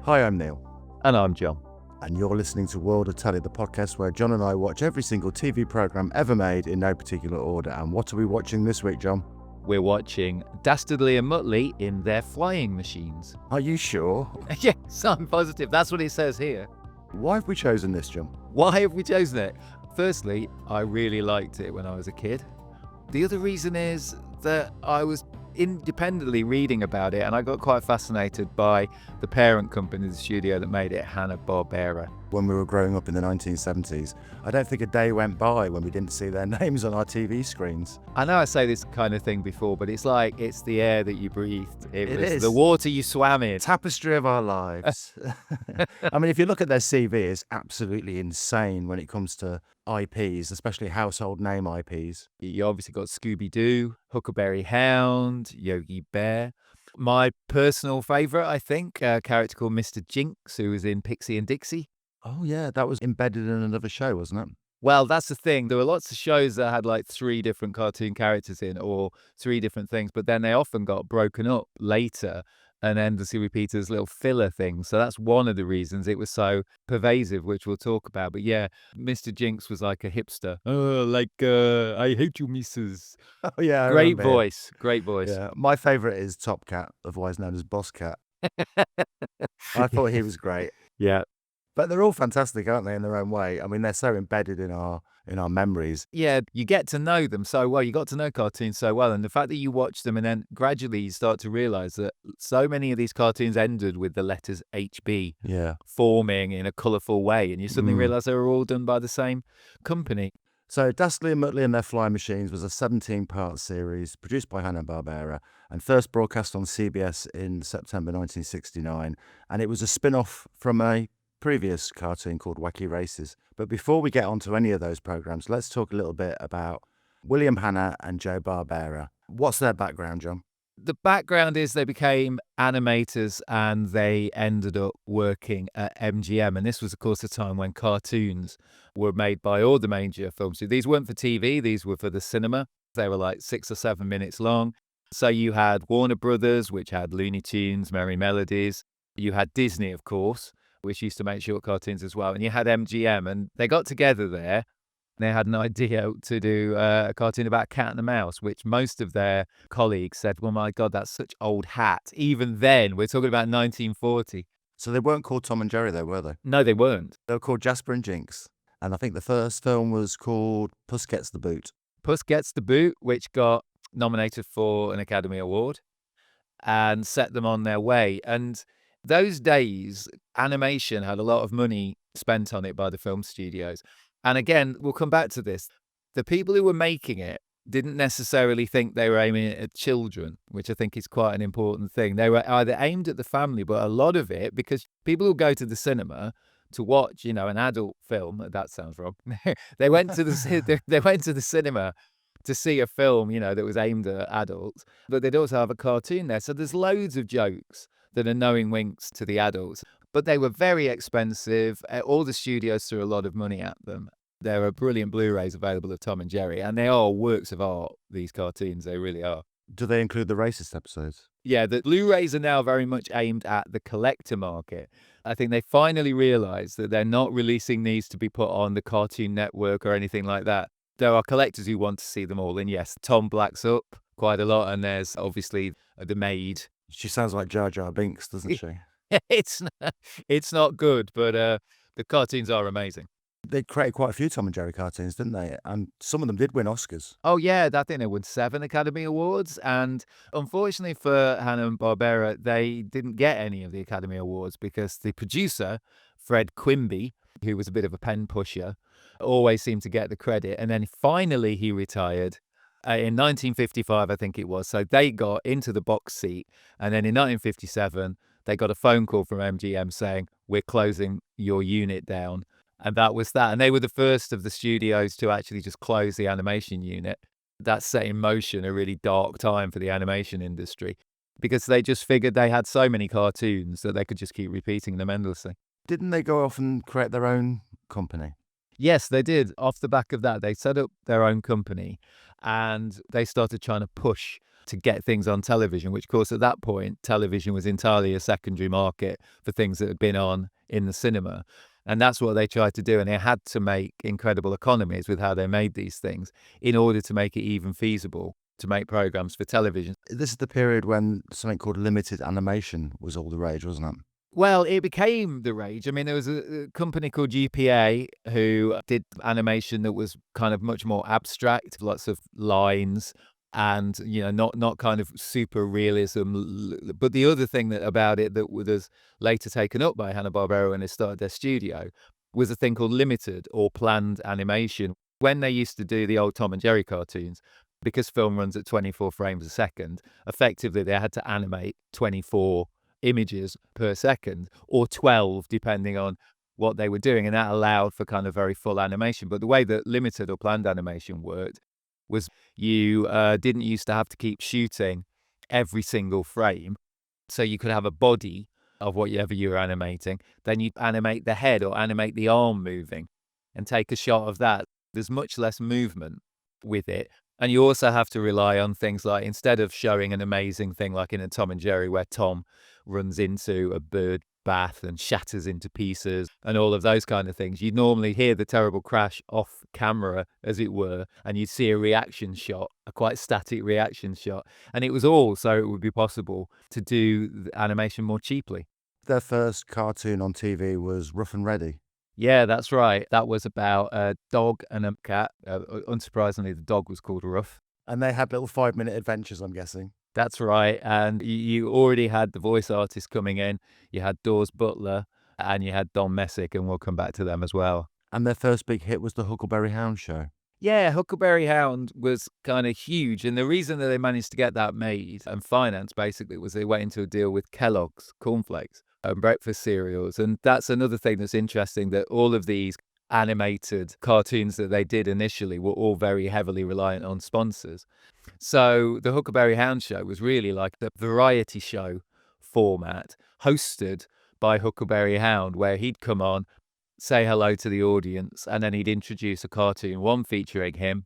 Hi, I'm Neil. And I'm John. And you're listening to World of Telly, the podcast where John and I watch every single TV programme ever made in no particular order. And what are we watching this week, John? We're watching Dastardly and Muttley in their flying machines. Are you sure? Yes, I'm positive. That's what it says here. Why have we chosen this, John? Why have we chosen it? Firstly, I really liked it when I was a kid. The other reason is that I was independently reading about it and I got quite fascinated by the parent company, the studio that made it, Hanna-Barbera. When we were growing up in the 1970s, I don't think a day went by when we didn't see their names on our TV screens. I know I say this kind of thing before, but it's like it's the air that you breathed. It was is. The water you swam in. Tapestry of our lives. I mean, if you look at their CV, it's absolutely insane when it comes to IPs, especially household name IPs. You obviously got Scooby-Doo, Huckleberry Hound, Yogi Bear. My personal favourite, I think, a character called Mr. Jinx, who was in Pixie and Dixie. Oh, yeah, that was embedded in another show, wasn't it? Well, that's the thing. There were lots of shows that had like 3 different cartoon characters in or 3 different things, but then they often got broken up later and endlessly repeated as little filler things. So that's one of the reasons it was so pervasive, which we'll talk about. But yeah, Mr. Jinx was like a hipster. I hate you, missus. Oh, yeah. Great voice. Great voice. Yeah. My favourite is Top Cat, otherwise known as Boss Cat. I thought he was great. Yeah. But they're all fantastic, aren't they, in their own way? I mean, they're so embedded in our memories. Yeah, you get to know them so well. You got to know cartoons so well. And the fact that you watch them and then gradually you start to realise that so many of these cartoons ended with the letters HB forming in a colourful way. And you suddenly realise they were all done by the same company. So Dastardly and Muttley and Their Flying Machines was a 17-part series produced by Hanna-Barbera and first broadcast on CBS in September 1969. And it was a spin-off from a previous cartoon called Wacky Races. But before we get on to any of those programs, let's talk a little bit about William Hanna and Joe Barbera. What's their background, John? The background is they became animators and they ended up working at MGM. And this was, of course, a time when cartoons were made by all the major films. These weren't for TV, these were for the cinema. They were like 6 or 7 minutes long. So you had Warner Brothers, which had Looney Tunes, Merry Melodies. You had Disney, of course, which used to make short cartoons as well. And you had MGM, and they got together there. They had an idea to do a cartoon about Cat and the Mouse, which most of their colleagues said, well, my God, that's such old hat. Even then, we're talking about 1940. So they weren't called Tom and Jerry, though, were they? No, they weren't. They were called Jasper and Jinx. And I think the first film was called Puss Gets the Boot. Puss Gets the Boot, which got nominated for an Academy Award and set them on their way. And those days, animation had a lot of money spent on it by the film studios. And again, we'll come back to this. The people who were making it didn't necessarily think they were aiming it at children, which I think is quite an important thing. They were either aimed at the family, but a lot of it, because people who go to the cinema to watch, an adult film, that sounds wrong. They went to the cinema to see a film, that was aimed at adults, but they'd also have a cartoon there. So there's loads of jokes that are knowing winks to the adults, but they were very expensive. All the studios threw a lot of money at them. There are brilliant Blu-rays available of Tom and Jerry, and they are works of art, these cartoons, they really are. Do they include the racist episodes? Yeah, the Blu-rays are now very much aimed at the collector market. I think they finally realised that they're not releasing these to be put on the Cartoon Network or anything like that. There are collectors who want to see them all, and yes, Tom blacks up quite a lot, and there's obviously the maid. She sounds like Jar Jar Binks, doesn't she? It's not good, but the cartoons are amazing. They created quite a few Tom and Jerry cartoons, didn't they? And some of them did win Oscars. Oh, yeah, I think they won 7 Academy Awards. And unfortunately for Hanna-Barbera, they didn't get any of the Academy Awards because the producer, Fred Quimby, who was a bit of a pen pusher, always seemed to get the credit. And then finally he retired. In 1955, I think it was. So they got into the box seat. And then in 1957, they got a phone call from MGM saying, we're closing your unit down. And that was that. And they were the first of the studios to actually just close the animation unit. That set in motion a really dark time for the animation industry because they just figured they had so many cartoons that they could just keep repeating them endlessly. Didn't they go off and create their own company? Yes, they did. Off the back of that, they set up their own company and they started trying to push to get things on television, which of course at that point, television was entirely a secondary market for things that had been on in the cinema. And that's what they tried to do. And they had to make incredible economies with how they made these things in order to make it even feasible to make programs for television. This is the period when something called limited animation was all the rage, wasn't it? Well, it became the rage. I mean, there was a company called UPA who did animation that was kind of much more abstract, lots of lines and, not kind of super realism. But the other thing about it that was later taken up by Hanna-Barbera when they started their studio was a thing called limited or planned animation. When they used to do the old Tom and Jerry cartoons, because film runs at 24 frames a second, effectively they had to animate 24 images per second, or 12 depending on what they were doing, and that allowed for kind of very full animation. But the way that limited or planned animation worked was you didn't used to have to keep shooting every single frame, so you could have a body of whatever you were animating, then you'd animate the head or animate the arm moving and take a shot of that. There's much less movement with it. And you also have to rely on things like, instead of showing an amazing thing like in a Tom and Jerry where Tom runs into a bird bath and shatters into pieces and all of those kind of things, you'd normally hear the terrible crash off camera, as it were, and you'd see a reaction shot, a quite static reaction shot. And it was all so it would be possible to do the animation more cheaply. Their first cartoon on TV was Rough and Ready. Yeah, that's right. That was about a dog and a cat. Unsurprisingly, the dog was called Ruff. And they had little 5-minute adventures, I'm guessing. That's right. And you already had the voice artists coming in. You had Dawes Butler and you had Don Messick, and we'll come back to them as well. And their first big hit was the Huckleberry Hound show. Yeah, Huckleberry Hound was kind of huge. And the reason that they managed to get that made and financed basically was they went into a deal with Kellogg's cornflakes and breakfast cereals. And that's another thing that's interesting, that all of these animated cartoons that they did initially were all very heavily reliant on sponsors. So the Huckleberry Hound show was really like the variety show format hosted by Huckleberry Hound, where he'd come on, say hello to the audience, and then he'd introduce a cartoon, one featuring him,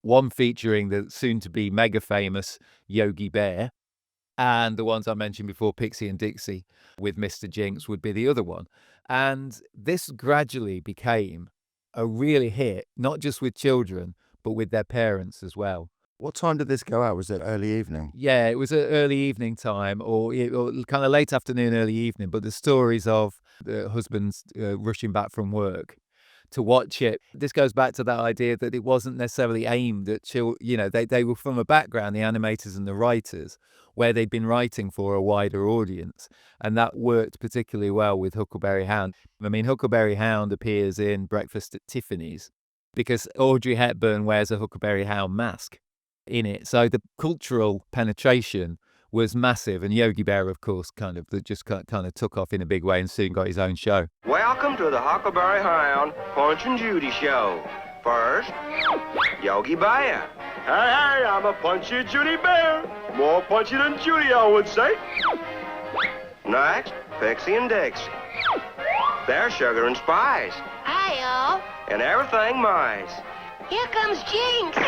one featuring the soon-to-be mega-famous Yogi Bear, and the ones I mentioned before, Pixie and Dixie with Mr. Jinx would be the other one. And this gradually became a really hit, not just with children, but with their parents as well. What time did this go out? Was it early evening? Yeah, it was an early evening time or kind of late afternoon, early evening. But the stories of the husbands rushing back from work to watch it, this goes back to that idea that it wasn't necessarily aimed at children. They were from a background, the animators and the writers, where they'd been writing for a wider audience. And that worked particularly well with Huckleberry Hound. I mean, Huckleberry Hound appears in Breakfast at Tiffany's because Audrey Hepburn wears a Huckleberry Hound mask in it. So the cultural penetration was massive, and Yogi Bear, of course, kind of took off in a big way and soon got his own show. Welcome to the Huckleberry Hound Punch and Judy show. First, Yogi Bear. Hey, I'm a punchy Judy Bear. More punchy than Judy, I would say. Next, Pixie and Dixie. They're sugar and spice. Hi, y'all. And everything mice. Here comes Jinx.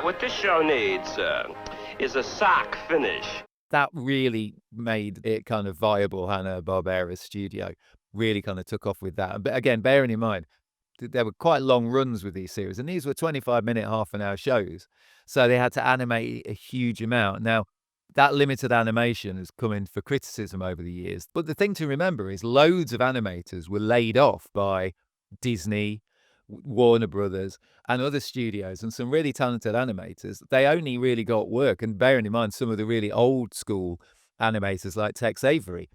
What this show needs is a sock finish. That really made it kind of viable. Hanna-Barbera's studio really kind of took off with that. But again, bearing in mind, there were quite long runs with these series, and these were 25-minute, half-an-hour shows. So they had to animate a huge amount. Now, that limited animation has come in for criticism over the years. But the thing to remember is loads of animators were laid off by Disney, Warner Brothers and other studios, and some really talented animators. They only really got work, and bearing in mind some of the really old school animators like Tex Avery,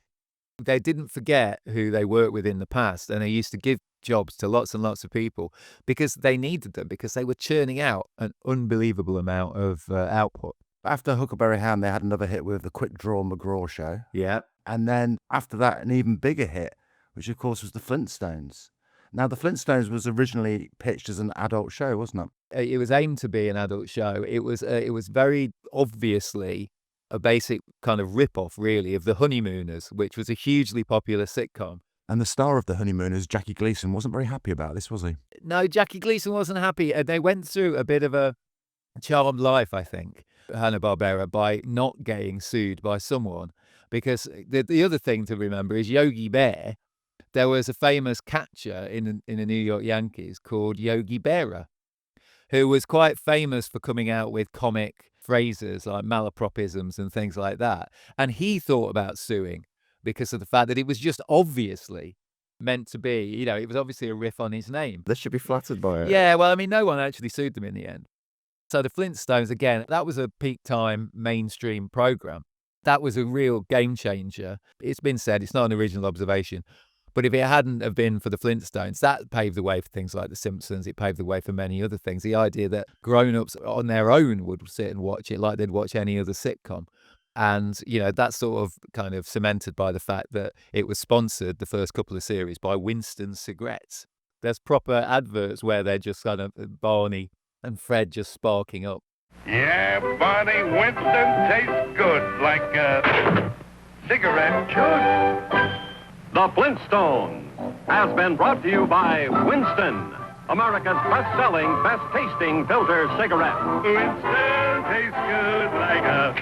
they didn't forget who they worked with in the past, and they used to give jobs to lots and lots of people because they needed them, because they were churning out an unbelievable amount of output. After Huckleberry Hound, they had another hit with the Quick Draw McGraw show. Yeah. And then after that, an even bigger hit, which of course was the Flintstones. Now, the Flintstones was originally pitched as an adult show, wasn't it? It was aimed to be an adult show. It was very obviously a basic kind of rip-off, really, of The Honeymooners, which was a hugely popular sitcom. And the star of The Honeymooners, Jackie Gleason, wasn't very happy about this, was he? No, Jackie Gleason wasn't happy. They went through a bit of a charmed life, I think. Hanna-Barbera by not getting sued by someone. Because the other thing to remember is Yogi Bear. There was a famous catcher in the New York Yankees called Yogi Berra, who was quite famous for coming out with comic phrases like malapropisms and things like that. And he thought about suing because of the fact that it was just obviously meant to be, you know, it was obviously a riff on his name. They should be flattered by it. Yeah, well, I mean, no one actually sued them in the end. So the Flintstones, again, that was a peak time mainstream program. That was a real game changer. It's been said, it's not an original observation, but if it hadn't have been for the Flintstones, that paved the way for things like The Simpsons. It paved the way for many other things. The idea that grown-ups on their own would sit and watch it like they'd watch any other sitcom. And, you know, that's sort of kind of cemented by the fact that it was sponsored, the first couple of series, by Winston cigarettes. There's proper adverts where they're just kind of Barney and Fred just sparking up. Yeah, Barney, Winston tastes good like a cigarette should. The Flintstones has been brought to you by Winston, America's best-selling, best-tasting filter cigarette. Winston tastes good like a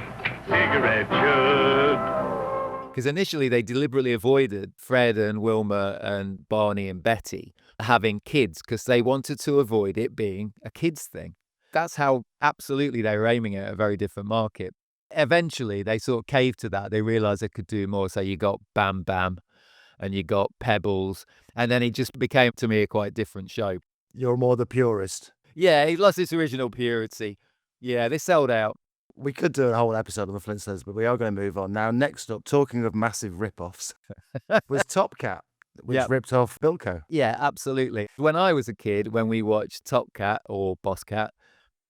cigarette should. Because initially they deliberately avoided Fred and Wilma and Barney and Betty having kids because they wanted to avoid it being a kids thing. That's how absolutely they were aiming at a very different market. Eventually they sort of caved to that. They realized they could do more. So you got Bam Bam and you got Pebbles, and then it just became to me a quite different show. You're more the purist. Yeah, he lost its original purity. Yeah, they sold out. We could do a whole episode on the Flintstones, but we are going to move on. Now, next up, talking of massive rip-offs, was Top Cat, which Yep. ripped off Bilko. Yeah, absolutely. When I was a kid, when we watched Top Cat or Boss Cat,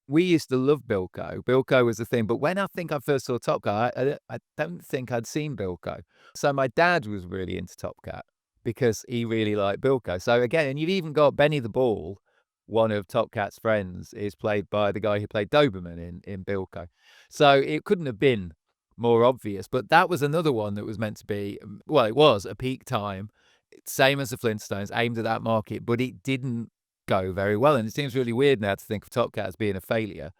we used to love Bilko. Bilko was the thing. But when I think I first saw Top Cat, I don't think I'd seen Bilko. So my dad was really into Top Cat because he really liked Bilko. So again, and you've even got Benny the Ball, one of Top Cat's friends, is played by the guy who played Doberman in Bilko. So it couldn't have been more obvious. But that was another one that was meant to be, well, it was a peak time, same as the Flintstones, aimed at that market, but it didn't go very well. And it seems really weird now to think of Top Cat as being a failure,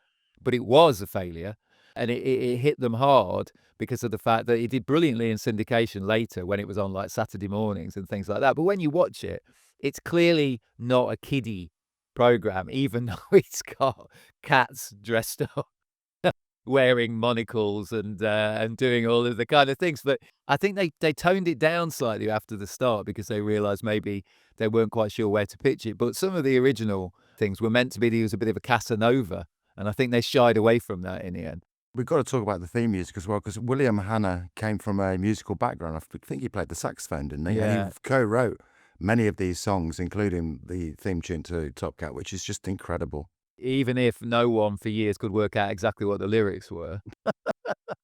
but it was a failure. And it hit them hard because of the fact that it did brilliantly in syndication later when it was on like Saturday mornings and things like that. But when you watch it, it's clearly not a kiddie program, even though it's got cats dressed up wearing monocles and doing all of the kind of things. But I think they toned it down slightly after the start because they realized maybe they weren't quite sure where to pitch it. But some of the original things were meant to be used a bit of a Casanova, and I think they shied away from that in the end. We've got to talk about the theme music as well, because William Hanna came from a musical background. I think he played the saxophone, didn't he? Yeah. And he co-wrote many of these songs, including the theme tune to Top Cat, which is just incredible. Even if no one for years could work out exactly what the lyrics were.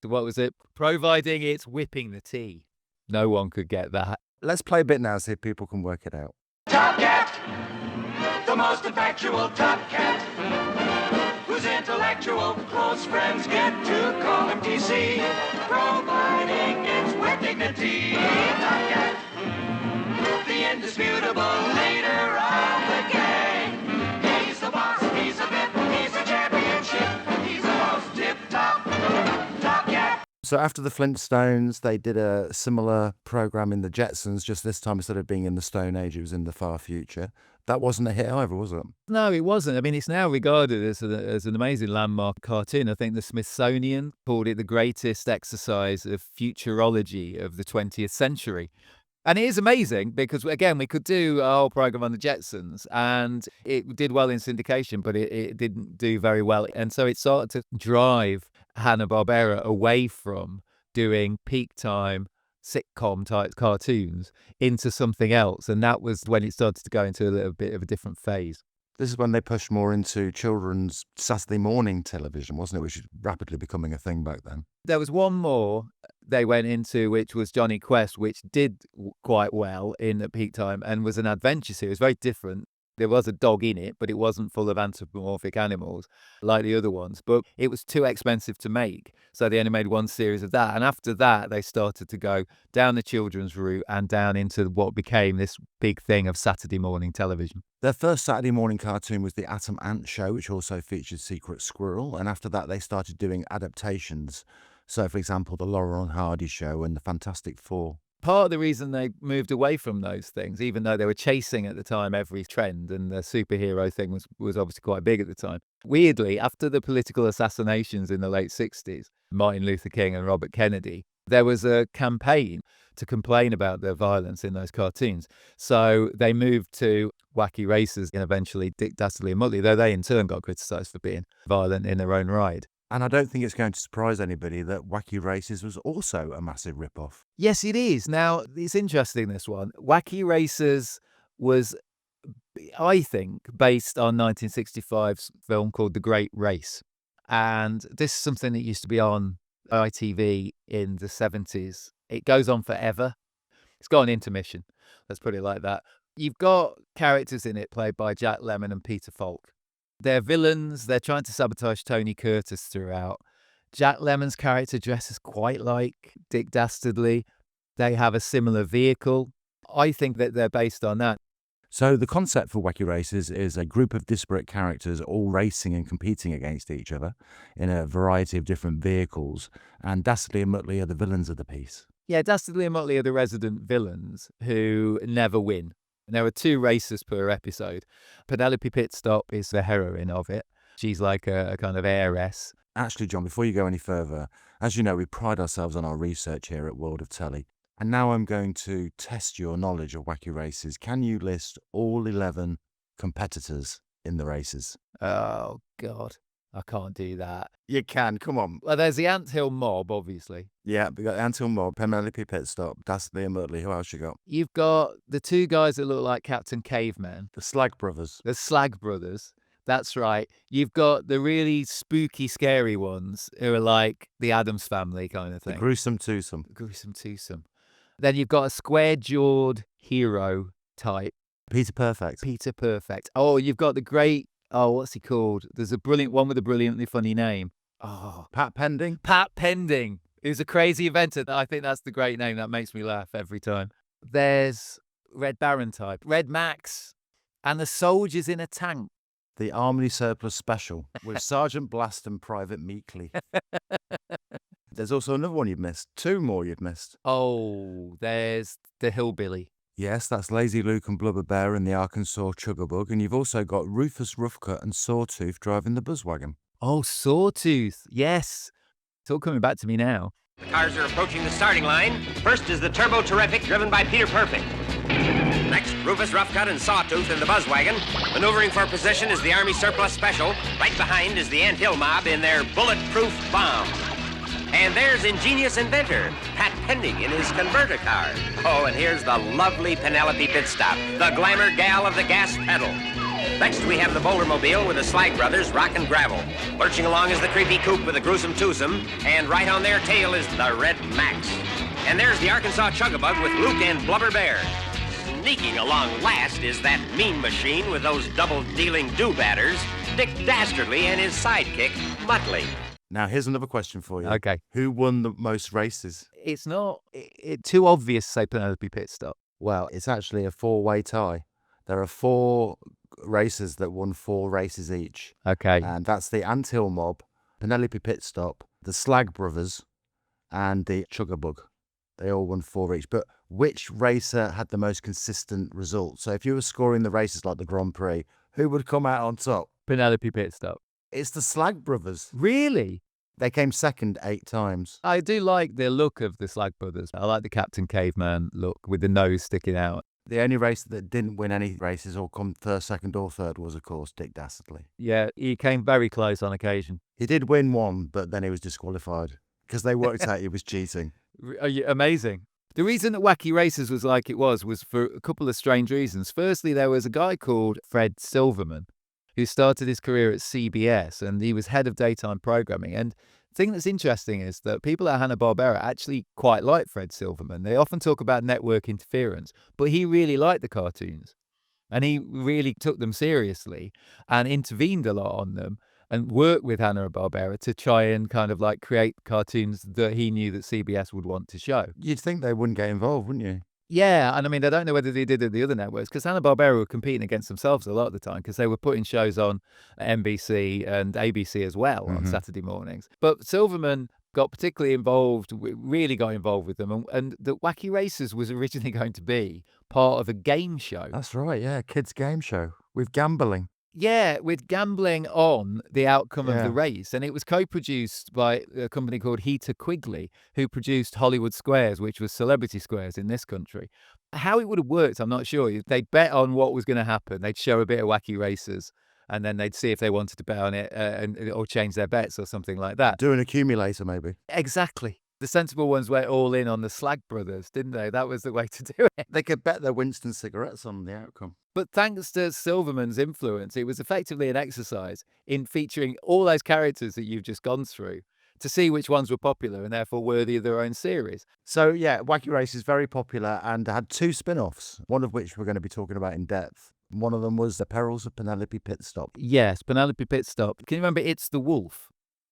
What was it? Providing it's whipping the tea. No one could get that. Let's play a bit now, see if people can work it out. Top Cat, the most effectual Top Cat, whose intellectual close friends get to call him TC, providing it's with dignity. Top Cat, the indisputable leader of the gang. He's the boss, he's a vet, he's a championship, he's the most tip-top Top Cat. So after the Flintstones, they did a similar program in the Jetsons, just this time instead of being in the Stone Age, it was in the far future. That wasn't a hit either, was it? No, it wasn't. I mean, it's now regarded as an amazing landmark cartoon. I think the Smithsonian called it the greatest exercise of futurology of the 20th century. And it is amazing because, again, we could do a whole program on the Jetsons and it did well in syndication, but it didn't do very well. And so it started to drive Hanna-Barbera away from doing peak time sitcom type cartoons into something else. And that was when it started to go into a little bit of a different phase. This is when they pushed more into children's Saturday morning television, wasn't it? Which was rapidly becoming a thing back then. There was one more they went into, which was Johnny Quest, which did quite well in at peak time and was an adventure series, very different. There was a dog in it, but it wasn't full of anthropomorphic animals like the other ones. But it was too expensive to make, so they only made one series of that. And after that, they started to go down the children's route and down into what became this big thing of Saturday morning television. Their first Saturday morning cartoon was The Atom Ant Show, which also featured Secret Squirrel. And after that, they started doing adaptations. So, for example, The Laurel and Hardy Show and The Fantastic Four. Part of the reason they moved away from those things, even though they were chasing at the time every trend, and the superhero thing was obviously quite big at the time. Weirdly, after the political assassinations in the late 60s, Martin Luther King and Robert Kennedy, there was a campaign to complain about the violence in those cartoons. So they moved to Wacky Races and eventually Dastardly and Muttley, though they in turn got criticised for being violent in their own right. And I don't think it's going to surprise anybody that Wacky Races was also a massive rip-off. Yes, it is. Now, it's interesting, this one. Wacky Races was, I think, based on 1965's film called The Great Race. And this is something that used to be on ITV in the 70s. It goes on forever. It's got an intermission. Let's put it like that. You've got characters in it played by Jack Lemmon and Peter Falk. They're villains. They're trying to sabotage Tony Curtis throughout. Jack Lemmon's character dresses quite like Dick Dastardly. They have a similar vehicle. I think that they're based on that. So the concept for Wacky Races is a group of disparate characters all racing and competing against each other in a variety of different vehicles. And Dastardly and Muttley are the villains of the piece. Yeah, Dastardly and Muttley are the resident villains who never win. And there are 2 races per episode. Penelope Pitstop is the heroine of it. She's like a kind of heiress. Actually, John, before you go any further, as you know, we pride ourselves on our research here at World of Telly. And now I'm going to test your knowledge of Wacky Races. Can you list all 11 competitors in the races? Oh, God. I can't do that. You can, come on. Well, there's the Anthill Mob, obviously. Yeah, we got Anthill Mob, Penelope Pitstop, Dastardly and Muttley. Who else you got? You've got the 2 guys that look like Captain Caveman, The Slag Brothers. the Slag Brothers. That's right. You've got the really spooky, scary ones who are like the Addams Family kind of The thing. Gruesome Twosome. Gruesome twosome. Then you've got a square-jawed hero type, Peter Perfect. Peter Perfect. Oh, you've got the great, what's he called? There's a brilliant one with a brilliantly funny name. Oh, Pat Pending. Pat Pending. Who's a crazy inventor. I think that's the great name. That makes me laugh every time. There's Red Baron type, Red Max, and the soldiers in a tank. The Army Surplus Special with Sergeant Blast and Private Meekley. There's also another one you've missed. 2 more you've missed. Oh, there's the Hillbilly. Yes, that's Lazy Luke and Blubber Bear and the Arkansas Chuggabug. And you've also got Rufus Roughcut and Sawtooth driving the Buzzwagon. Oh, Sawtooth. Yes. It's all coming back to me now. The cars are approaching the starting line. First is the Turbo Terrific, driven by Peter Perfect. Next, Rufus Roughcut and Sawtooth in the Buzzwagon. Maneuvering for position is the Army Surplus Special. Right behind is the Ant Hill Mob in their Bulletproof Bomb. And there's ingenious inventor, Pat Pending in his converter car. Oh, and here's the lovely Penelope Pitstop, the glamour gal of the gas pedal. Next, we have the Bouldermobile with the Slag Brothers, Rock and Gravel. Lurching along is the Creepy Coupe with the Gruesome Twosome, and right on their tail is the Red Max. And there's the Arkansas Chuggabug with Luke and Blubber Bear. Sneaking along last is that mean machine with those double-dealing do-batters, Dick Dastardly and his sidekick, Muttley. Now, here's another question for you. Okay. Who won the most races? It's not too obvious to say Penelope Pitstop. Well, it's actually a 4-way tie. There are 4 racers that won 4 races each. Okay. And that's the Anthill Mob, Penelope Pitstop, the Slag Brothers, and the Chuggabug. They all won 4 each. But which racer had the most consistent results? So if you were scoring the races like the Grand Prix, who would come out on top? Penelope Pitstop. It's the Slag Brothers. Really? They came second 8 times. I do like the look of the Slag Brothers. I like the Captain Caveman look with the nose sticking out. The only racer that didn't win any races or come first, second, or third was, of course, Dick Dastardly. Yeah, he came very close on occasion. He did win one, but then he was disqualified because they worked out he was cheating. Amazing. The reason that Wacky Races was like it was for a couple of strange reasons. Firstly, there was a guy called Fred Silverman who started his career at CBS, and he was head of daytime programming. And the thing that's interesting is that people at Hanna-Barbera actually quite like Fred Silverman. They often talk about network interference, but he really liked the cartoons. And he really took them seriously and intervened a lot on them and worked with Hanna-Barbera to try and kind of like create cartoons that he knew that CBS would want to show. You'd think they wouldn't get involved, wouldn't you? Yeah, and I mean, I don't know whether they did it at the other networks because Hanna-Barbera were competing against themselves a lot of the time because they were putting shows on NBC and ABC as well on Saturday mornings. But Silverman got particularly involved, really got involved with them. And the Wacky Races was originally going to be part of a game show. That's right, yeah, kids' game show with gambling. Yeah, with gambling on the outcome of Yeah. the race. And it was co-produced by a company called Heater Quigley, who produced Hollywood Squares, which was Celebrity Squares in this country. How it would have worked, I'm not sure. They'd bet on what was going to happen. They'd show a bit of Wacky Races, and then they'd see if they wanted to bet on it or change their bets or something like that. Do an accumulator, maybe. Exactly. The sensible ones went all in on the Slag Brothers, didn't they? That was the way to do it. They could bet their Winston cigarettes on the outcome. But thanks to Silverman's influence, it was effectively an exercise in featuring all those characters that you've just gone through to see which ones were popular and therefore worthy of their own series. So, yeah, Wacky Race is very popular and had 2 spin-offs, one of which we're going to be talking about in depth. One of them was The Perils of Penelope Pitstop. Yes, Penelope Pitstop. Can you remember It's the Wolf?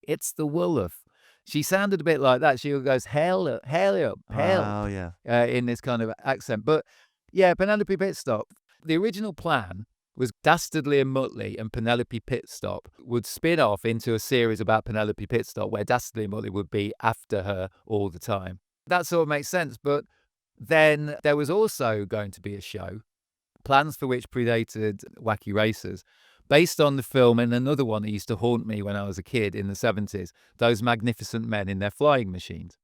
It's the Wolf. She sounded a bit like that. She goes, hail up, Oh, yeah. in this kind of accent. But yeah, Penelope Pitstop. The original plan was Dastardly and Muttley and Penelope Pitstop would spin off into a series about Penelope Pitstop where Dastardly and Muttley would be after her all the time. That sort of makes sense. But then there was also going to be a show, plans for which predated Wacky Races, based on the film and another one that used to haunt me when I was a kid in the 70s, Those Magnificent Men in Their Flying Machines.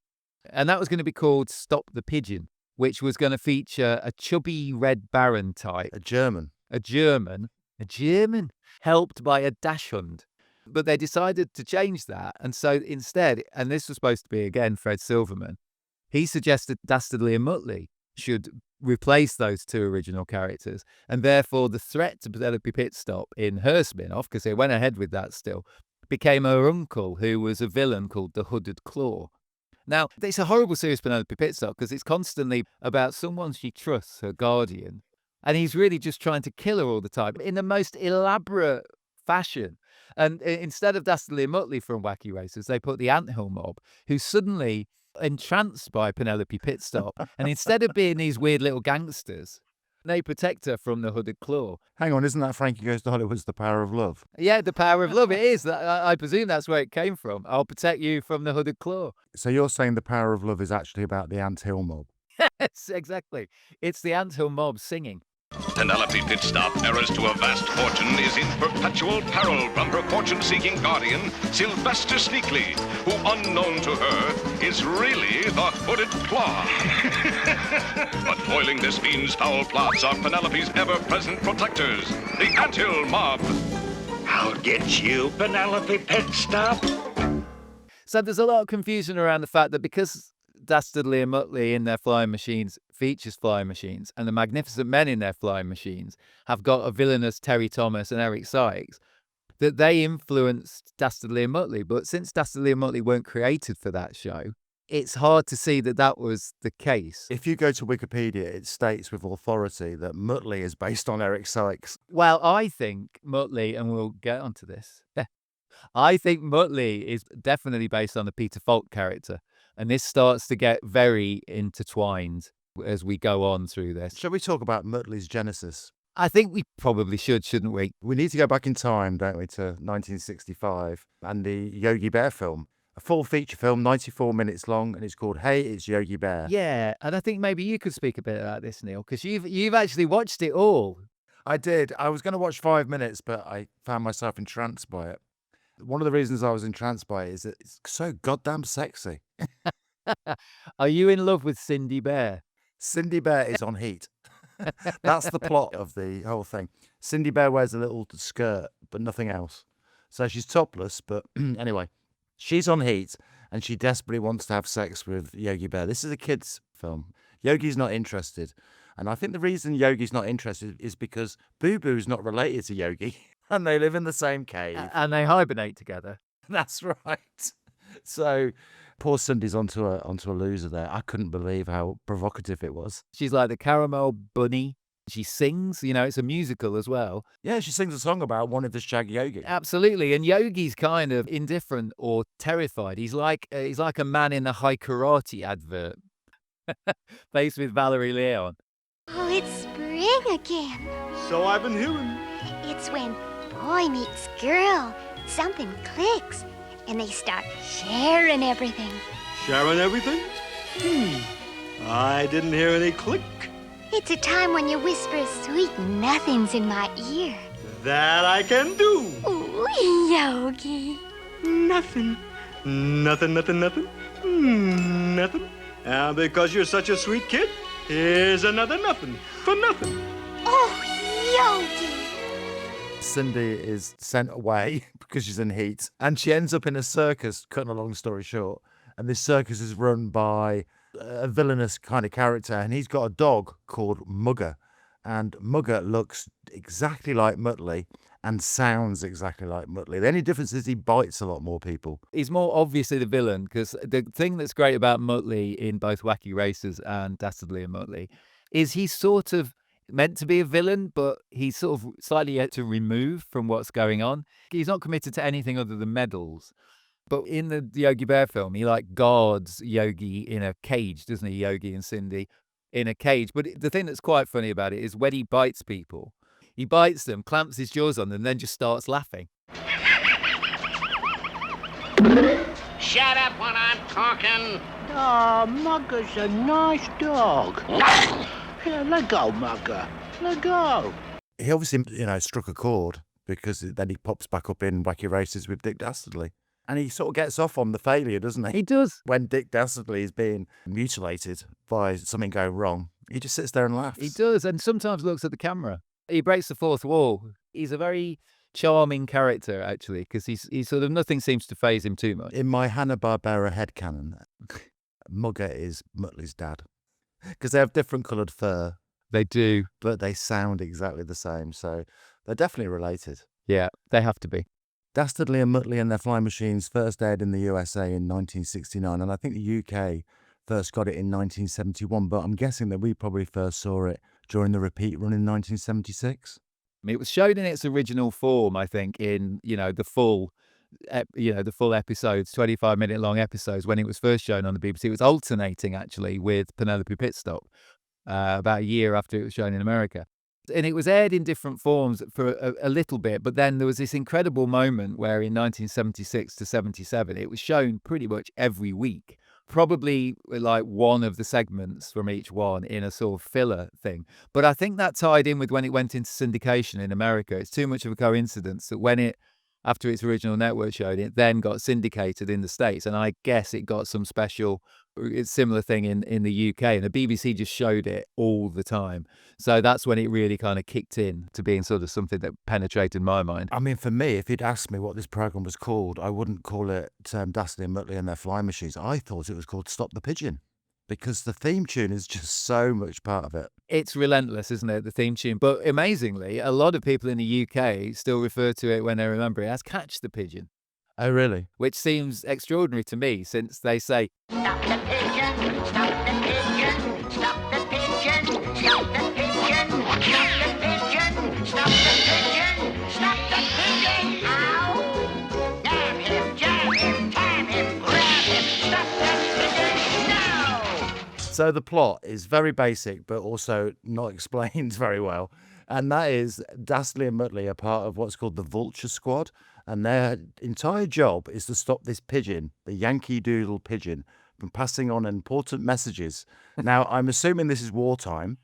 And that was going to be called Stop the Pigeon, which was going to feature a chubby Red Baron type. A German. A German, helped by a dachshund. But they decided to change that. And so instead, and this was supposed to be, again, Fred Silverman, he suggested Dastardly and Muttley should replace those 2 original characters. And therefore, the threat to Penelope Pitstop in her spin-off, because they went ahead with that still, became her uncle, who was a villain called the Hooded Claw. Now, it's a horrible series, Penelope Pitstop, because it's constantly about someone she trusts, her guardian, and he's really just trying to kill her all the time in the most elaborate fashion. And instead of Dastardly and Muttley from Wacky Races, they put the Anthill Mob, who's suddenly entranced by Penelope Pitstop. And instead of being these weird little gangsters, they protect her from the Hooded Claw. Hang on, isn't that Frankie Goes to Hollywood's The Power of Love? Yeah, the power of love. It is. I presume that's where it came from. I'll protect you from the Hooded Claw. So you're saying The Power of Love is actually about the Anthill Mob? Yes, exactly. It's the Anthill Mob singing. Penelope Pitstop, heiress to a vast fortune, is in perpetual peril from her fortune-seeking guardian, Sylvester Sneakley, who, unknown to her, is really the Hooded Claw. But foiling this fiend's foul plots are Penelope's ever-present protectors, the Anthill Mob. I'll get you, Penelope Pitstop. So there's a lot of confusion around the fact that because Dastardly and Muttley in their flying machines features flying machines, and the Magnificent Men in their flying machines have got a villainous Terry Thomas and Eric Sykes, that they influenced Dastardly and Muttley. But since Dastardly and Muttley weren't created for that show, it's hard to see that that was the case. If you go to Wikipedia, it states with authority that Muttley is based on Eric Sykes. Well, I think Muttley, and we'll get onto this, I think Muttley is definitely based on the Peter Falk character. And this starts to get very intertwined as we go on through this. Shall we talk about Muttley's genesis? I think we probably should, shouldn't we? We need to go back in time, don't we, to 1965 and the Yogi Bear film. A full feature film, 94 minutes long, and it's called Hey, It's Yogi Bear. Yeah, and I think maybe you could speak a bit about this, Neil, because you've actually watched it all. I did. I was going to watch 5 minutes, but I found myself entranced by it. One of the reasons I was entranced by it is that it's so goddamn sexy. Are you in love with Cindy Bear? Cindy Bear is on heat. That's the plot of the whole thing. Cindy Bear wears a little skirt, but nothing else. So she's topless, but anyway, she's on heat and she desperately wants to have sex with Yogi Bear. This is a kid's film. Yogi's not interested. And I think the reason Yogi's not interested is because Boo Boo's not related to Yogi and they live in the same cave. And they hibernate together. That's right. So poor Cindy's onto a loser there. I couldn't believe how provocative it was. She's like the caramel bunny. She sings, you know, it's a musical as well. Yeah, she sings a song about wanting to shag Yogi. Absolutely. And Yogi's kind of indifferent or terrified. He's like a man in a high karate advert, faced with Valerie Leon. Oh, it's spring again. So I've been hearing. It's when boy meets girl. Something clicks, and they start sharing everything. Sharing everything? I didn't hear any click. It's a time when you whisper sweet nothings in my ear. That I can do. Ooh, Yogi. Nothing. Nothing. Nothing. And because you're such a sweet kid, here's another nothing for nothing. Oh, Yogi. Cindy is sent away because she's in heat, and she ends up in a circus, cutting a long story short. And this circus is run by a villainous kind of character, and he's got a dog called Mugger. And Mugger looks exactly like Muttley and sounds exactly like Muttley. The only difference is he bites a lot more people. He's more obviously the villain, because the thing that's great about Muttley in both Wacky Races and Dastardly and Muttley is he's sort of meant to be a villain, but he's sort of slightly yet to remove from what's going on. He's not committed to anything other than medals. But in the Yogi Bear film, he like guards Yogi in a cage, doesn't he? Yogi and Cindy in a cage. But the thing that's quite funny about it is when he bites people, he bites them, clamps his jaws on them, and then just starts laughing. Shut up when I'm talking. Oh, Mugger's a nice dog. Here, let go, Mugger. Let go. He obviously, struck a chord, because then he pops back up in Wacky Races with Dick Dastardly. And he sort of gets off on the failure, doesn't he? He does. When Dick Dastardly is being mutilated by something going wrong, he just sits there and laughs. He does, and sometimes looks at the camera. He breaks the fourth wall. He's a very charming character, actually, because he's sort of, nothing seems to faze him too much. In my Hanna-Barbera headcanon, Mugger is Muttley's dad. Because they have different coloured fur. They do. But they sound exactly the same, so they're definitely related. Yeah, they have to be. Dastardly and Muttley and Their Flying Machines first aired in the USA in 1969, and I think the UK first got it in 1971, but I'm guessing that we probably first saw it during the repeat run in 1976. It was shown in its original form, I think, in, the full episodes, 25-minute long episodes, when it was first shown on the BBC. It was alternating, actually, with Penelope Pitstop about a year after it was shown in America. And it was aired in different forms for a little bit, but then there was this incredible moment where in 1976 to 77, it was shown pretty much every week, probably like one of the segments from each one in a sort of filler thing. But I think that tied in with when it went into syndication in America. It's too much of a coincidence that when it, after its original network showed, it then got syndicated in the States. And I guess it got some special, similar thing in the UK. And the BBC just showed it all the time. So that's when it really kind of kicked in to being sort of something that penetrated my mind. I mean, for me, if you'd asked me what this programme was called, I wouldn't call it Dastardly and Muttley and Their Flying Machines. I thought it was called Stop the Pigeon, because the theme tune is just so much part of it. It's relentless, isn't it, the theme tune? But amazingly, a lot of people in the UK still refer to it when they remember it as Catch the Pigeon. Oh, really? Which seems extraordinary to me, since they say, Stop the pigeon, stop the pigeon, stop the pigeon, stop the pigeon, stop the pigeon, stop the pigeon, stop the pigeon. Ow! Damn him, jam him, tam him, grab him, stop the pigeon now! So the plot is very basic, but also not explained very well. And that is Dastardly and Muttley are part of what's called the Vulture Squad. And their entire job is to stop this pigeon, the Yankee Doodle pigeon, from passing on important messages. Now, I'm assuming this is wartime.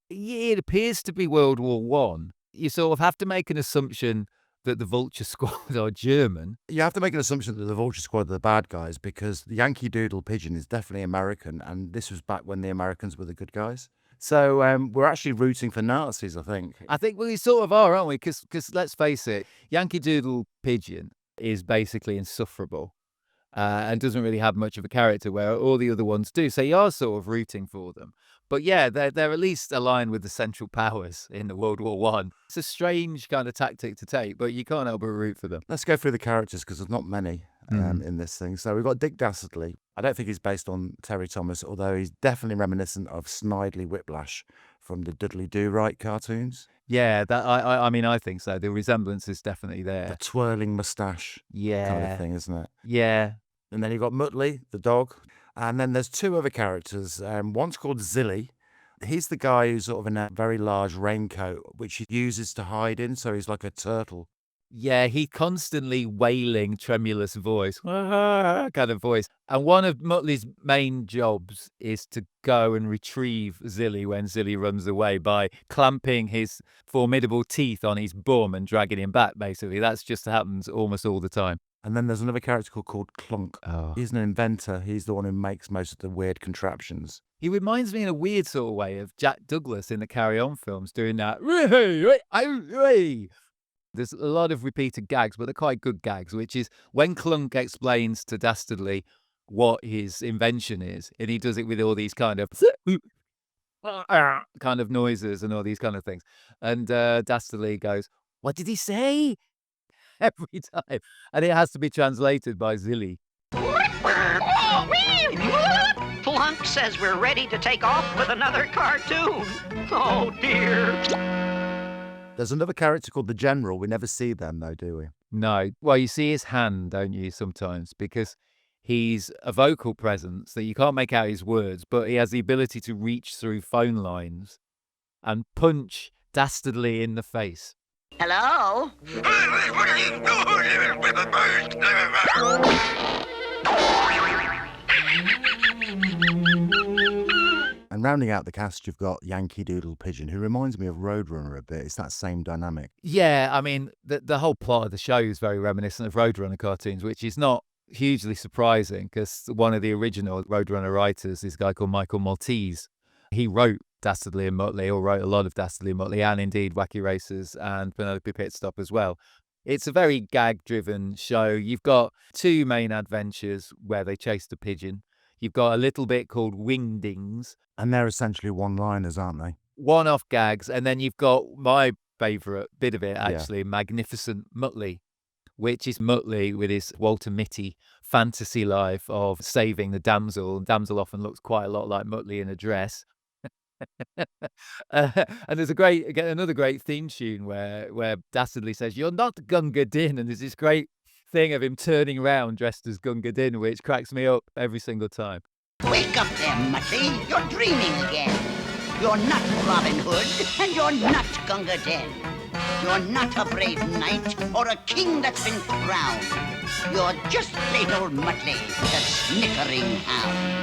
yeah, it appears to be World War One. You sort of have to make an assumption that the Vulture Squad are German. You have to make an assumption that the Vulture Squad are the bad guys, because the Yankee Doodle pigeon is definitely American, and this was back when the Americans were the good guys. So we're actually rooting for Nazis, I think. I think we sort of are, aren't we? Because let's face it, Yankee Doodle Pigeon is basically insufferable and doesn't really have much of a character, where all the other ones do. So you are sort of rooting for them. But yeah, they're at least aligned with the Central Powers in the World War One. It's a strange kind of tactic to take, but you can't help but root for them. Let's go through the characters, because there's not many in this thing. So we've got Dick Dastardly. I don't think he's based on Terry Thomas, although he's definitely reminiscent of Snidely Whiplash from the Dudley Do-Right cartoons. Yeah, that I mean, I think so. The resemblance is definitely The there. twirling moustache kind Yeah. of thing, isn't it? Yeah. And then you've got Muttley, the dog. And then there's two other characters. One's called Zilly. He's the guy who's sort of in a very large raincoat, which he uses to hide in. So he's like a turtle. Yeah, he constantly wailing, tremulous voice, kind of voice. And one of Muttley's main jobs is to go and retrieve Zilly when Zilly runs away by clamping his formidable teeth on his bum and dragging him back, basically. That's just happens almost all the time. And then there's another character called Clunk. Oh. He's an inventor. He's the one who makes most of the weird contraptions. He reminds me in a weird sort of way of Jack Douglas in the Carry On films doing that. There's a lot of repeated gags, but they're quite good gags, which is when Clunk explains to Dastardly what his invention is, and he does it with all these kind of noises and all these kind of things. And Dastardly goes, "What did he say?" Every time. And it has to be translated by Zilly. Plunk says we're ready to take off with another cartoon. Oh, dear. There's another character called the General. We never see them, though, do we? No. Well, you see his hand, don't you, sometimes, because he's a vocal presence that you can't make out his words, but he has the ability to reach through phone lines and punch Dastardly in the face. Hello? And rounding out the cast, you've got Yankee Doodle Pigeon, who reminds me of Roadrunner a bit. It's that same dynamic. Yeah, I mean, the whole plot of the show is very reminiscent of Roadrunner cartoons, which is not hugely surprising because one of the original Roadrunner writers is a guy called Michael Maltese. He wrote Dastardly and Muttley, or wrote a lot of Dastardly and Muttley, and indeed Wacky Races and Penelope Pitstop as well. It's a very gag-driven show. You've got two main adventures where they chase the pigeon. You've got a little bit called Wingdings. And they're essentially one-liners, aren't they? One-off gags. And then you've got my favourite bit of it, actually, Magnificent Muttley, which is Muttley with his Walter Mitty fantasy life of saving the damsel. The damsel often looks quite a lot like Muttley in a dress. And there's another great theme tune where Dastardly says, "You're not Gunga Din," and there's this great thing of him turning around dressed as Gunga Din, which cracks me up every single time. Wake up there, Muttley. You're dreaming again. You're not Robin Hood, and you're not Gunga Din. You're not a brave knight or a king that's been crowned. You're just plain old Muttley, the snickering hound.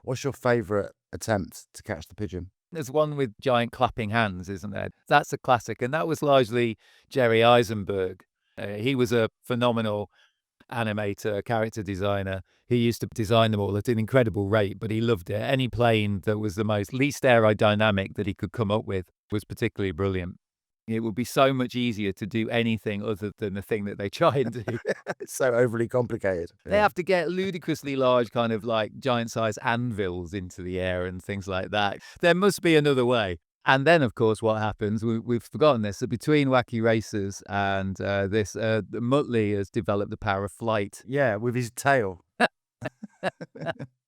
What's your favourite attempt to catch the pigeon? There's one with giant clapping hands, isn't there? That's a classic, and that was largely Jerry Eisenberg. He was a phenomenal animator, character designer. He used to design them all at an incredible rate, but he loved it. Any plane that was the least aerodynamic that he could come up with was particularly brilliant. It would be so much easier to do anything other than the thing that they try and do. It's so overly complicated. They have to get ludicrously large kind of like giant-sized anvils into the air and things like that. There must be another way. And then, of course, what happens, we've forgotten this, so between Wacky Races and this, Muttley has developed the power of flight. Yeah, with his tail.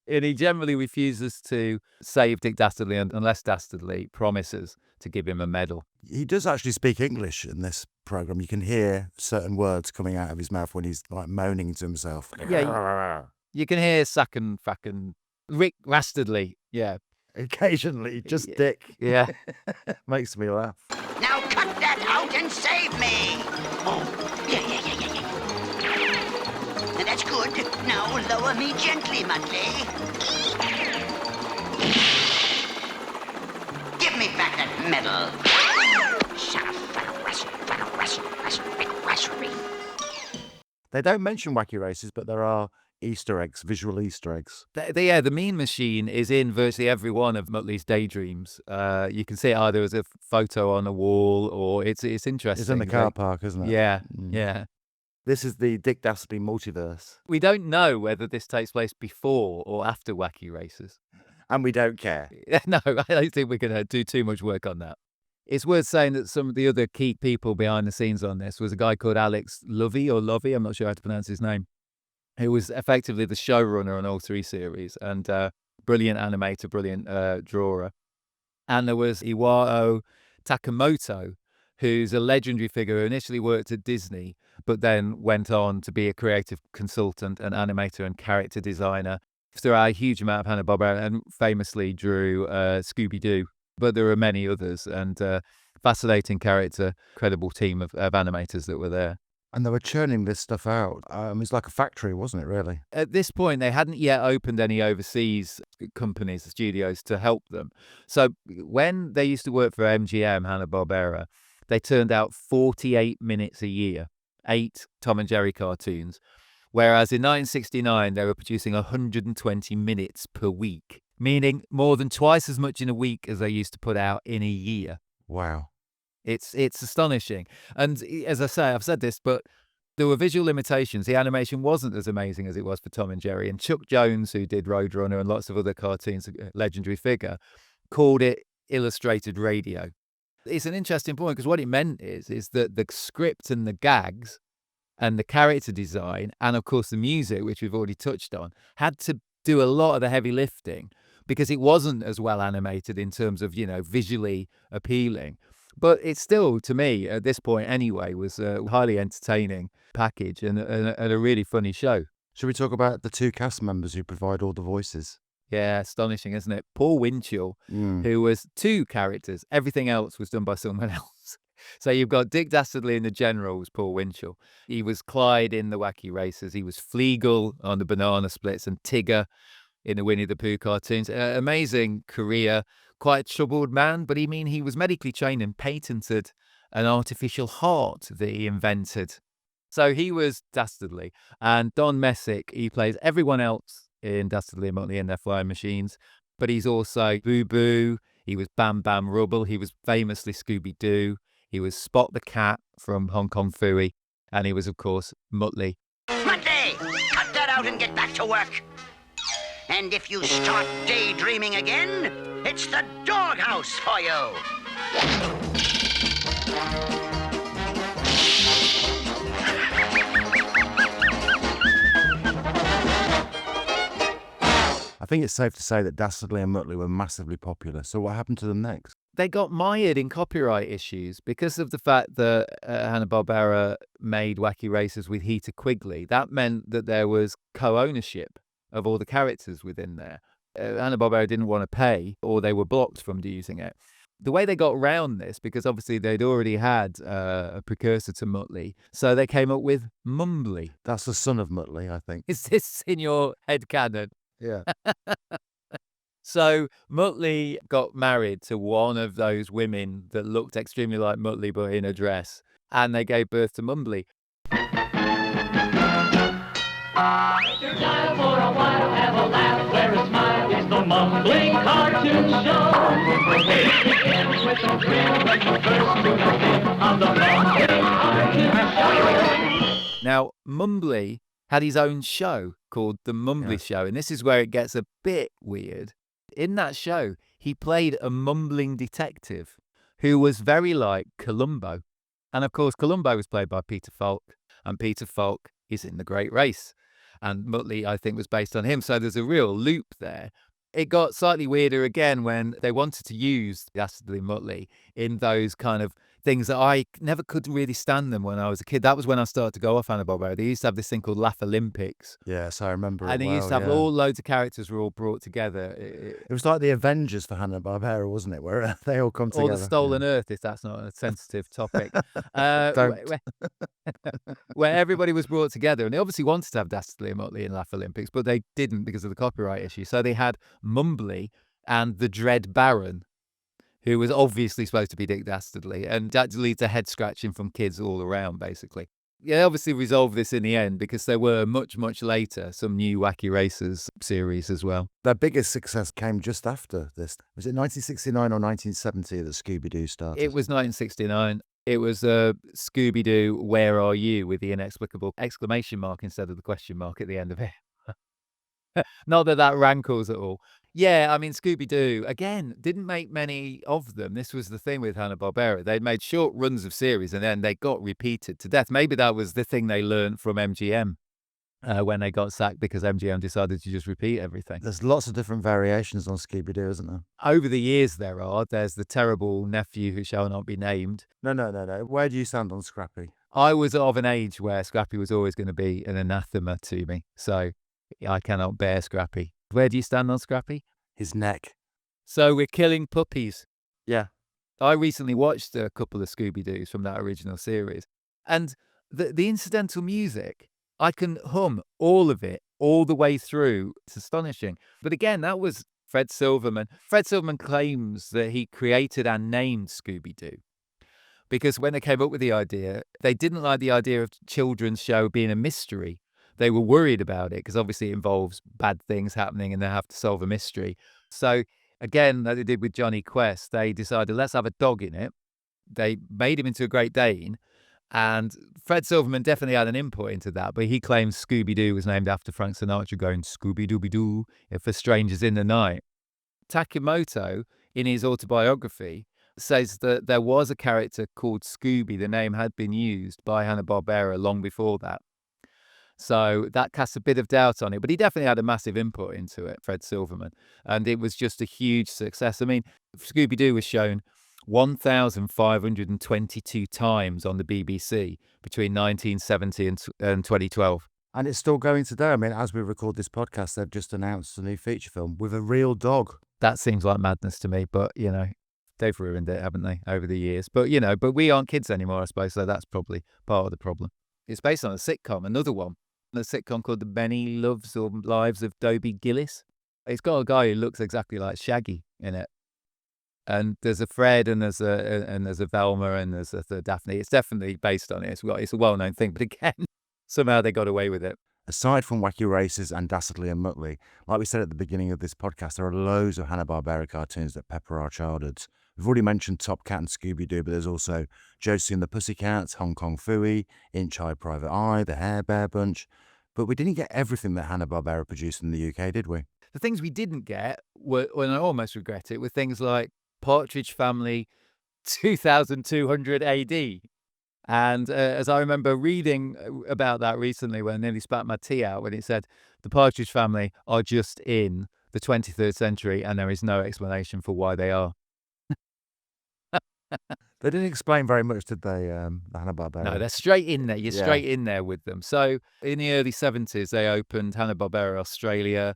And he generally refuses to save Dick Dastardly unless Dastardly promises to give him a medal. He does actually speak English in this programme. You can hear certain words coming out of his mouth when he's like moaning to himself. Yeah, you can hear Sacken, Facken, Rick Dastardly, yeah. Occasionally, just Dick. Yeah. Makes me laugh. Now cut that out and save me. Oh, yeah. That's good. Now lower me gently, Muttley. Give me back that medal. Shut up, They don't mention Wacky Races, but there are Easter eggs, visual Easter eggs. The Mean Machine is in virtually every one of Muttley's daydreams. You can see it either as a photo on a wall or it's interesting. It's in the car park, isn't it? Yeah, Mm. yeah. This is the Dick Dastardly multiverse. We don't know whether this takes place before or after Wacky Races. And we don't care. No, I don't think we're going to do too much work on that. It's worth saying that some of the other key people behind the scenes on this was a guy called Alex Lovey, I'm not sure how to pronounce his name, who was effectively the showrunner on all three series. And brilliant animator, brilliant drawer. And there was Iwao Takamoto, who's a legendary figure who initially worked at Disney, but then went on to be a creative consultant, an animator and character designer throughout a huge amount of Hanna-Barbera, and famously drew Scooby-Doo. But there are many others, and fascinating character, credible team of animators that were there. And they were churning this stuff out. It was like a factory, wasn't it, really? At this point, they hadn't yet opened any overseas companies, studios, to help them. So when they used to work for MGM, Hanna-Barbera, they turned out 48 minutes a year, 8 Tom and Jerry cartoons. Whereas in 1969, they were producing 120 minutes per week, meaning more than twice as much in a week as they used to put out in a year. Wow. It's astonishing. And as I say, I've said this, but there were visual limitations. The animation wasn't as amazing as it was for Tom and Jerry. And Chuck Jones, who did Roadrunner and lots of other cartoons, a legendary figure, called it illustrated radio. It's an interesting point because what it meant is that the script and the gags and the character design and, of course, the music, which we've already touched on, had to do a lot of the heavy lifting because it wasn't as well animated in terms of, visually appealing. But it still, to me, at this point anyway, was a highly entertaining package and a really funny show. Should we talk about the 2 cast members who provide all the voices? Yeah, astonishing, isn't it? Paul Winchell, who was 2 characters. Everything else was done by someone else. So you've got Dick Dastardly and the General was Paul Winchell. He was Clyde in the Wacky Races. He was Fleagle on the Banana Splits and Tigger in the Winnie the Pooh cartoons. Amazing career. Quite a troubled man, but he was medically trained and patented an artificial heart that he invented. So he was Dastardly. And Don Messick, he plays everyone else in Dastardly and Muttley and their flying machines. But he's also Boo Boo. He was Bam Bam Rubble. He was famously Scooby-Doo. He was Spot the Cat from Hong Kong Phooey. And he was, of course, Muttley. Muttley, cut that out and get back to work. And if you start daydreaming again, it's the doghouse for you. I think it's safe to say that Dastardly and Muttley were massively popular. So what happened to them next? They got mired in copyright issues because of the fact that Hanna-Barbera made Wacky Races with Heater Quigley. That meant that there was co-ownership of all the characters within there. Hanna-Barbera didn't want to pay, or they were blocked from using it. The way they got around this, because obviously they'd already had a precursor to Muttley, so they came up with Mumbly. That's the son of Muttley, I think. Is this in your head canon? Yeah. So Muttley got married to one of those women that looked extremely like Muttley but in a dress, and they gave birth to Mumbly. Your dial for a while, have a laugh, wear a smile. It's the Mumbling Cartoon Show. It begins with a grin when you first do the thing on the Mumbling Cartoon Show. Now, Mumbly had his own show called The Mumbly Show, and this is where it gets a bit weird. In that show, he played a mumbling detective who was very like Columbo. And of course, Columbo was played by Peter Falk, and Peter Falk is in The Great Race. And Muttley, I think, was based on him. So there's a real loop there. It got slightly weirder again when they wanted to use Dastardly and Muttley in those kind of things that I never could really stand them when I was a kid. That was when I started to go off Hanna-Barbera. They used to have this thing called Laugh Olympics. Yes, I remember And it they used to have well, all loads of characters were all brought together. It was like the Avengers for Hanna-Barbera, wasn't it? Where they all come together. Or the Stolen Earth, if that's not a sensitive topic. Don't. Where everybody was brought together. And they obviously wanted to have Dastardly and Muttley in Laugh Olympics, but they didn't because of the copyright issue. So they had Mumbly and the Dread Baron, who was obviously supposed to be Dick Dastardly, and that leads to head scratching from kids all around, basically. Yeah, they obviously resolved this in the end because there were much, much later some new Wacky Races series as well. Their biggest success came just after this. Was it 1969 or 1970 that Scooby-Doo started? It was 1969. It was Scooby-Doo, Where Are You? With the inexplicable exclamation mark instead of the question mark at the end of it. Not that that rankles at all. Yeah, I mean, Scooby-Doo, again, didn't make many of them. This was the thing with Hanna-Barbera. They'd made short runs of series and then they got repeated to death. Maybe that was the thing they learned from MGM. when they got sacked because MGM decided to just repeat everything. There's lots of different variations on Scooby-Doo, isn't there? Over the years there's the terrible nephew who shall not be named. No. Where do you stand on Scrappy? I was of an age where Scrappy was always going to be an anathema to me, so I cannot bear Scrappy. Where do you stand on Scrappy? His neck. So we're killing puppies. Yeah. I recently watched a couple of Scooby-Doos from that original series, and the incidental music, I can hum all of it all the way through. It's astonishing. But again, that was Fred Silverman. Fred Silverman claims that he created and named Scooby-Doo because when they came up with the idea, they didn't like the idea of children's show being a mystery. They were worried about it because obviously it involves bad things happening and they have to solve a mystery. So again, like they did with Johnny Quest, they decided, let's have a dog in it. They made him into a Great Dane. And Fred Silverman definitely had an input into that, but he claims Scooby-Doo was named after Frank Sinatra going Scooby-Dooby-Doo for Strangers in the Night. Takemoto, in his autobiography, says that there was a character called Scooby. The name had been used by Hanna-Barbera long before that. So that casts a bit of doubt on it, but he definitely had a massive input into it, Fred Silverman. And it was just a huge success. I mean, Scooby-Doo was shown 1,522 times on the BBC between 1970 and 2012. And it's still going today. I mean, as we record this podcast, they've just announced a new feature film with a real dog. That seems like madness to me, but, you know, they've ruined it, haven't they, over the years? But, you know, but we aren't kids anymore, I suppose, so that's probably part of the problem. It's based on a sitcom, another one, a sitcom called The Many Loves or Lives of Dobie Gillis. It's got a guy who looks exactly like Shaggy in it. And there's a Fred and there's a Velma and there's a Daphne. It's definitely based on it. It's a well-known thing, but again, somehow they got away with it. Aside from Wacky Races and Dastardly and Muttley, like we said at the beginning of this podcast, there are loads of Hanna-Barbera cartoons that pepper our childhoods. We've already mentioned Top Cat and Scooby-Doo, but there's also Josie and the Pussycats, Hong Kong Phooey, Inch Eye Private Eye, The Hair Bear Bunch. But we didn't get everything that Hanna-Barbera produced in the UK, did we? The things we didn't get were, and I almost regret it, were things like Partridge Family 2200 AD. And as I remember reading about that recently when I nearly spat my tea out when it said the Partridge Family are just in the 23rd century and there is no explanation for why they are. They didn't explain very much, did they, the Hanna-Barbera? No, they're straight in there. You're straight in there with them. So in the early 70s, they opened Hanna-Barbera Australia.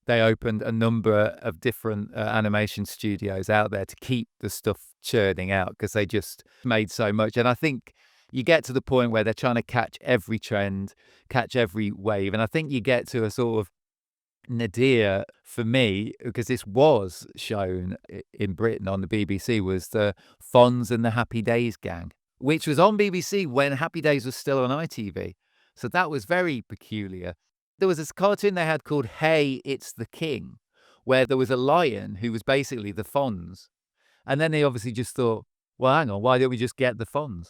They opened a number of different animation studios out there to keep the stuff churning out because they just made so much. And I think you get to the point where they're trying to catch every trend, catch every wave. And I think you get to a sort of nadir for me, because this was shown in Britain on the BBC, was the Fonz and the Happy Days Gang, which was on BBC when Happy Days was still on ITV. So that was very peculiar. There was this cartoon they had called Hey, It's the King, where there was a lion who was basically the Fonz. And then they obviously just thought, well, hang on, why don't we just get the Fonz?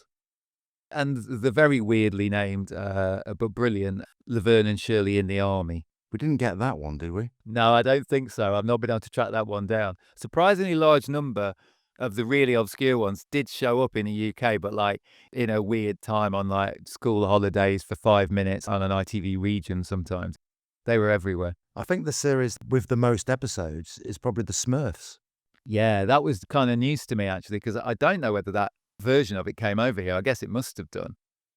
And the very weirdly named, but brilliant, Laverne and Shirley in the Army. We didn't get that one, did we? No, I don't think so. I've not been able to track that one down. Surprisingly large number of the really obscure ones did show up in the UK, but like in a weird time on like school holidays for 5 minutes on an ITV region sometimes. They were everywhere. I think the series with the most episodes is probably The Smurfs. Yeah, that was kind of news to me actually, because I don't know whether that version of it came over here. I guess it must have done.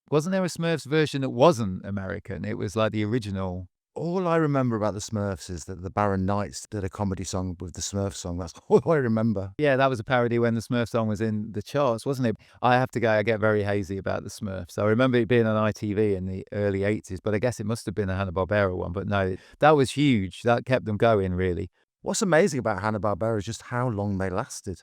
Wasn't there a Smurfs version that wasn't American? It was like the original. All I remember about the Smurfs is that the Barron Knights did a comedy song with the Smurfs song. That's all I remember. Yeah, that was a parody when the Smurf song was in the charts, wasn't it? I have to go, I get very hazy about the Smurfs. I remember it being on ITV in the early 80s, but I guess it must have been a Hanna-Barbera one. But no, that was huge. That kept them going, really. What's amazing about Hanna-Barbera is just how long they lasted.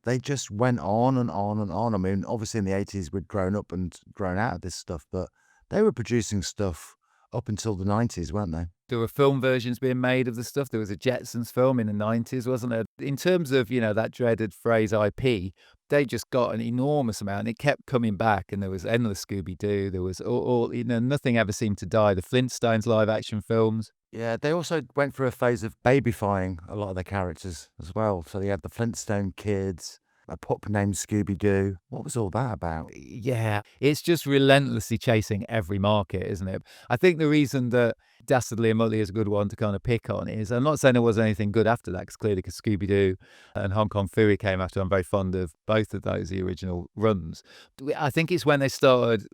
They just went on and on and on. I mean, obviously in the 80s we'd grown up and grown out of this stuff, but they were producing stuff up until the 90s, weren't they? There were film versions being made of the stuff. There was a Jetsons film in the 90s, wasn't there? In terms of, you know, that dreaded phrase IP, they just got an enormous amount and it kept coming back, and there was endless Scooby-Doo. There was all you know, nothing ever seemed to die. The Flintstones live action films. Yeah, they also went through a phase of babyfying a lot of their characters as well. So they had the Flintstone kids, a pup named Scooby-Doo. What was all that about? Yeah, it's just relentlessly chasing every market, isn't it? I think the reason that Dastardly and Muttley is a good one to kind of pick on is, I'm not saying there wasn't anything good after that, because clearly Scooby-Doo and Hong Kong Phooey came after. I'm very fond of both of those, the original runs. I think it's when they started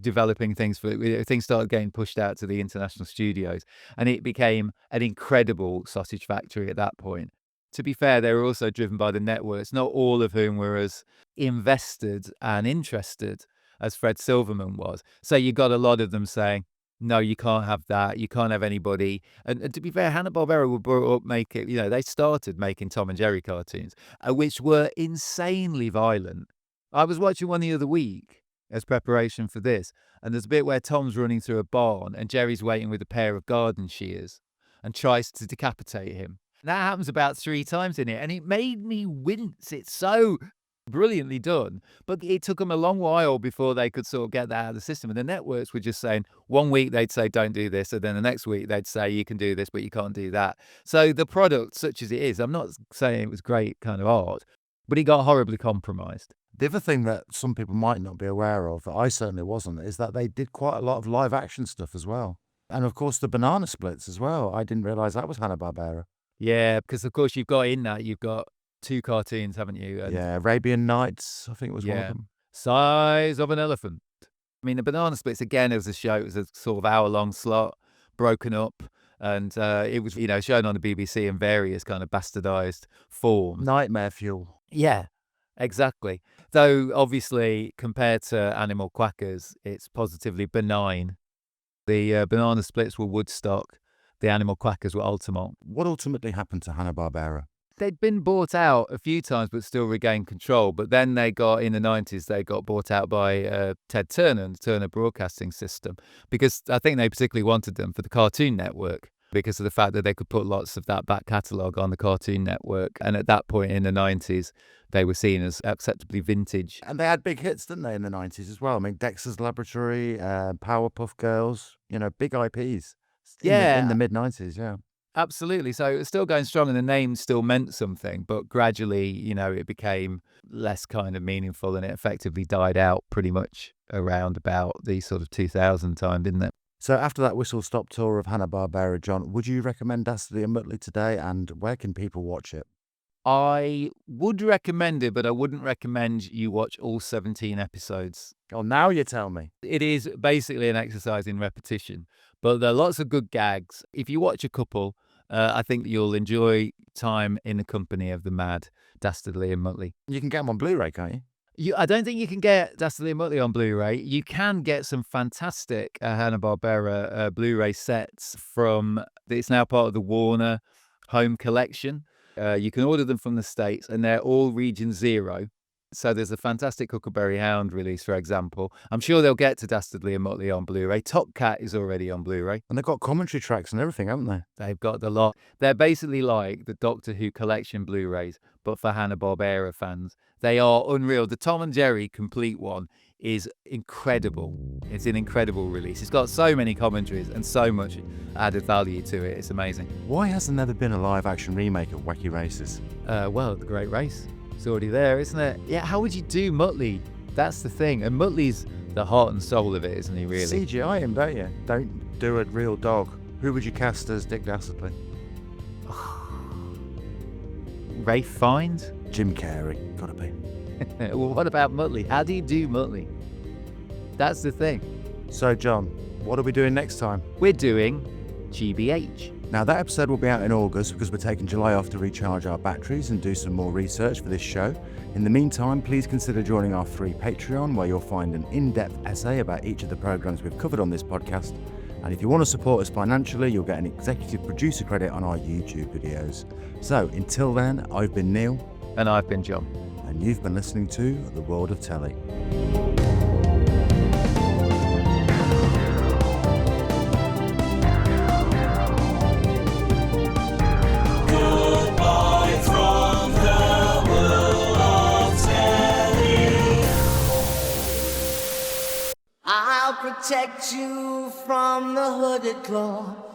developing things things started getting pushed out to the international studios, and it became an incredible sausage factory at that point. To be fair, they were also driven by the networks, not all of whom were as invested and interested as Fred Silverman was. So you got a lot of them saying, no, you can't have that. You can't have anybody. And to be fair, Hanna-Barbera were brought up they started making Tom and Jerry cartoons, which were insanely violent. I was watching one the other week as preparation for this, and there's a bit where Tom's running through a barn and Jerry's waiting with a pair of garden shears and tries to decapitate him. That happens about 3 times in it, and it made me wince. It's so brilliantly done, but it took them a long while before they could sort of get that out of the system. And the networks were just saying, one week they'd say, don't do this, and then the next week they'd say, you can do this, but you can't do that. So the product, such as it is, I'm not saying it was great kind of art, but it got horribly compromised. The other thing that some people might not be aware of, that I certainly wasn't, is that they did quite a lot of live action stuff as well. And of course, the banana splits as well. I didn't realise that was Hanna-Barbera. Yeah, because of course you've got 2 cartoons, haven't you? And Yeah, Arabian Nights, I think was one of them. Size of an elephant. I mean, the banana splits, again, it was a show. It was a sort of hour-long slot, broken up, and it was, shown on the BBC in various kind of bastardized forms. Nightmare fuel. Yeah, exactly. Though, obviously, compared to Animal Quackers, it's positively benign. The banana splits were Woodstock. The Animal Quackers were Altamont. What ultimately happened to Hanna-Barbera? They'd been bought out a few times, but still regained control. But then in the 90s, they got bought out by Ted Turner and the Turner Broadcasting System, because I think they particularly wanted them for the Cartoon Network, because of the fact that they could put lots of that back catalogue on the Cartoon Network. And at that point in the 90s, they were seen as acceptably vintage. And they had big hits, didn't they, in the 90s as well? I mean, Dexter's Laboratory, Powerpuff Girls, big IPs. In the mid-90s, yeah. Absolutely. So it was still going strong, and the name still meant something, but gradually, it became less kind of meaningful, and it effectively died out pretty much around about the sort of 2000 time, didn't it? So after that whistle-stop tour of Hanna-Barbera, John, would you recommend Dastardly and Muttley today, and where can people watch it? I would recommend it, but I wouldn't recommend you watch all 17 episodes. Oh, now you tell me. It is basically an exercise in repetition, but there are lots of good gags. If you watch a couple, I think that you'll enjoy time in the company of the mad Dastardly and Muttley. You can get them on Blu-ray, can't you? I don't think you can get Dastardly and Muttley on Blu-ray. You can get some fantastic Hanna-Barbera Blu-ray sets it's now part of the Warner Home Collection. You can order them from the States, and they're all Region 0. So there's a fantastic Huckleberry Hound release, for example. I'm sure they'll get to Dastardly and Muttley on Blu-ray. Top Cat is already on Blu-ray. And they've got commentary tracks and everything, haven't they? They've got the lot. They're basically like the Doctor Who collection Blu-rays, but for Hanna-Barbera fans. They are unreal. The Tom and Jerry complete one is incredible. It's an incredible release. It's got so many commentaries and so much added value to it. It's amazing. Why hasn't there been a live-action remake of Wacky Races? Well, The Great Race. It's already there, isn't it? Yeah, how would you do Muttley? That's the thing. And Muttley's the heart and soul of it, isn't he, really? CGI him, don't you? Don't do a real dog. Who would you cast as Dick Dastardly? Ralph Fiennes? Jim Carrey. Gotta be. Well, what about Muttley? How do you do Muttley? That's the thing. So, John, what are we doing next time? We're doing GBH. Now, that episode will be out in August because we're taking July off to recharge our batteries and do some more research for this show. In the meantime, please consider joining our free Patreon, where you'll find an in-depth essay about each of the programs we've covered on this podcast. And if you want to support us financially, you'll get an executive producer credit on our YouTube videos. So, until then, I've been Neil. And I've been John. And you've been listening to The World of Telly. Protect you from the hooded claw.